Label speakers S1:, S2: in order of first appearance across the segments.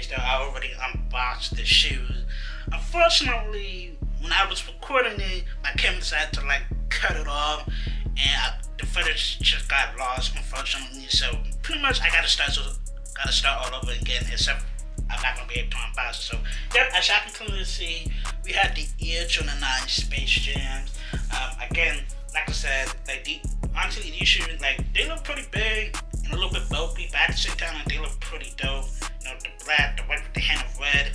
S1: case though, I already unboxed the shoes. Unfortunately, when I was recording it, my camera decided to like cut it off, and the footage just got lost. Unfortunately, so pretty much I gotta start all over again. Except I'm not gonna be able to unbox it. So yep, as y'all can clearly see, we had the Air Jordan 9 Space Jams. Again, like I said, like honestly these shoes, like they look pretty big and a little bit bulky, but at the same time, like, they look pretty dope. You know, the black, the white with the hint of red,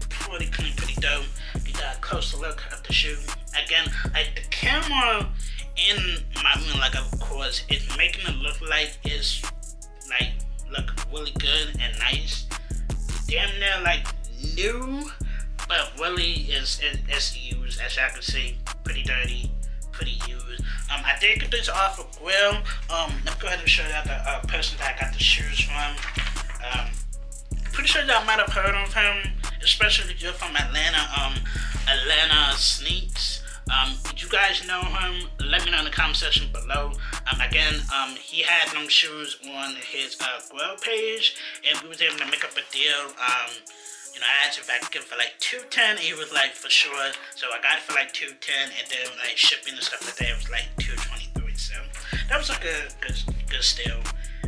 S1: pretty clean, pretty dope. You got a closer look at the shoe. Again, like the camera in my room, like of course, it's making it look like it's like look really good and nice. Damn near like new, but really is used, as y'all can see, pretty dirty, pretty used. I did get this off of Grill. Let me go ahead and show you the person that I got the shoes from. Pretty sure y'all might have heard of him, especially if you're from Atlanta. Atlanta Sneaks. Did you guys know him? Let me know in the comment section below. Again, he had them shoes on his Grill page, and we was able to make up a deal. You know, I asked if I could get it for like $210. He was like, for sure. So I got it for like $210, and then like shipping and stuff like that was like $223. So that was like a good steal,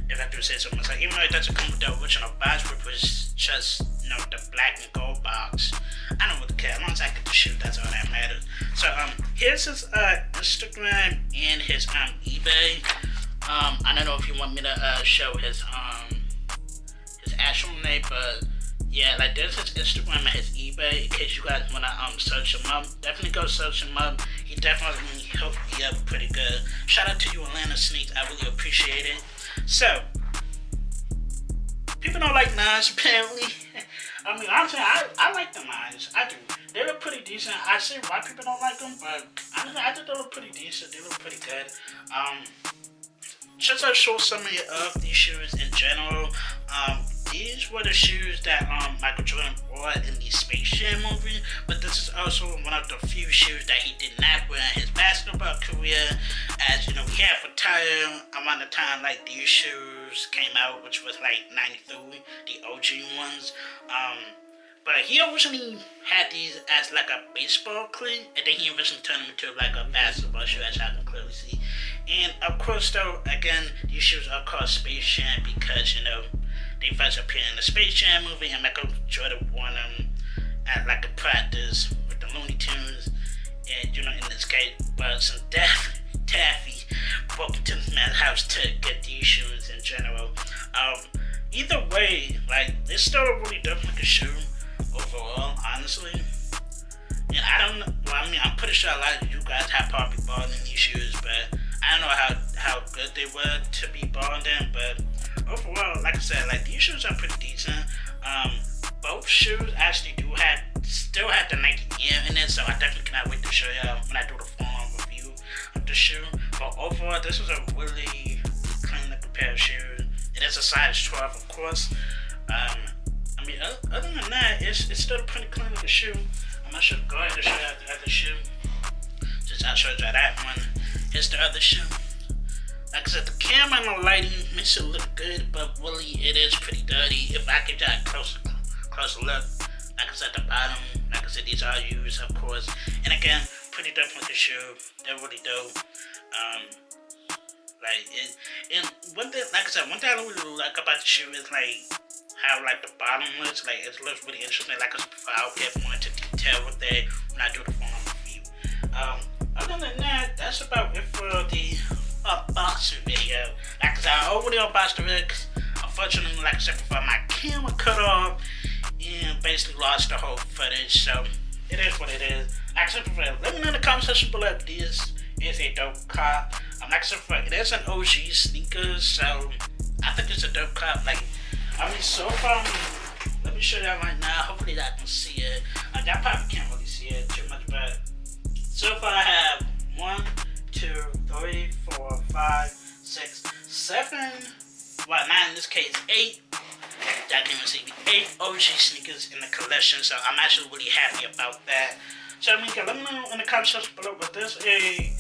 S1: if I do say so myself. Even though it doesn't come with the original box, which was just, you know, the black and gold box. I don't really care. As long as I get the shoe, that's all that matters. So here's his Instagram and his eBay. I don't know if you want me to show his actual name, but yeah, like there's his Instagram and his eBay in case you guys wanna search him up. Definitely go search him up. He definitely hooked me up pretty good. Shout out to you, Atlanta Sneaks. I really appreciate it. So people don't like Nas apparently. I mean, honestly, I like the Nas. I do. They look pretty decent. I see why people don't like them, but honestly, I think they look pretty decent. They look pretty good. Just to show summary of these shoes in general. These were the shoes that Michael Jordan wore in the Space Jam movie, but this is also one of the few shoes that he did not wear in his basketball career. As you know, he had retired around the time like these shoes came out, which was like '93, the OG ones. But he originally had these as like a baseball cleat, and then he originally turned them into like a basketball shoe, as I can clearly see. And of course, though, again, these shoes are called Space Jam because, you know, they first appeared in the Space Jam movie, and Michael Jordan wore them at like a practice with the Looney Tunes. And, you know, in this case, but some taffy broke into this man's house to get these shoes in general. Either way, like, it's still a really dope looking shoe overall, honestly. And I don't know, well, I mean, I'm pretty sure a lot of you guys have probably bought in these shoes, but I don't know how good they were to be bought in, but overall, like I said, like these shoes are pretty decent. Both shoes actually still have the Nike Air in it, so I definitely cannot wait to show y'all when I do the full-on review of the shoe. But overall, this was a really clean looking pair of shoes. It is a size 12, of course. I mean, other than that, it's still a pretty clean looking shoe. I'm not sure. Go ahead and show you the other shoe. Just I showed you that one. Here's the other shoe. Like I said, the camera and the lighting makes it look good, but really it is pretty dirty. If I give y'all a closer look, like I said, the bottom, like I said, these are used, of course. And again, pretty dope looking shoe. They're really dope. And one thing, like I said, one thing I really like about the shoe is like how like the bottom looks. Like it looks really interesting. Like I said before, I'll get more into detail with that when I do the full review. Other than that, that's about it for the unboxing video. Like I said, I already unboxed the rig. Unfortunately, like I said before, my camera cut off and basically lost the whole footage. So it is what it is. Like I said before, let me know in the comment section below if this is a dope car. Like I said before, it is an OG sneaker, so I think it's a dope car. Like, I mean, so far, let me show y'all right now. Hopefully, y'all can see it. Y'all probably can't really see it too much, but so far I have 1, 2, 3, 4, 5, 6, 7. Well, not in this case, 8. Y'all can even see me. 8 OG sneakers in the collection, so I'm actually really happy about that. So I mean, let me know in the comment section below. Was this a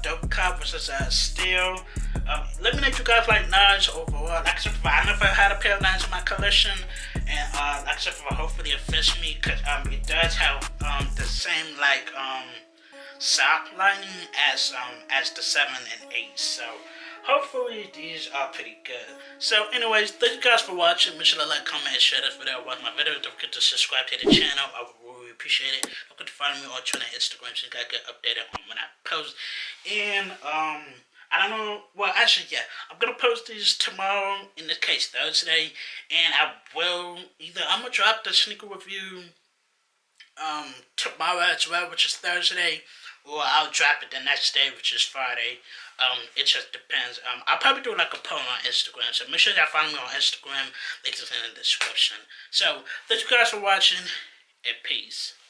S1: Dope Cop versus Steel. Let me know if you guys like knives overall. Like I said, I never had a pair of knives in my collection, and like I said, hopefully it fits me because it does have the same like sock lining as the 7 and 8. So hopefully these are pretty good. So anyways, thank you guys for watching. Make sure to like, comment, and share this video. Watch my video. Don't forget to subscribe to the channel. I would really appreciate it. Don't forget to follow me on Twitter and Instagram so you guys get updated on when I post. And I don't know. Well, actually, yeah, I'm gonna post these tomorrow. In this case, Thursday, and I will I'm gonna drop the sneaker review tomorrow as well, which is Thursday, or I'll drop it the next day, which is Friday. It just depends. I'll probably do like a poll on Instagram, so make sure y'all follow me on Instagram. Links is in the description. So thank you guys for watching, and peace.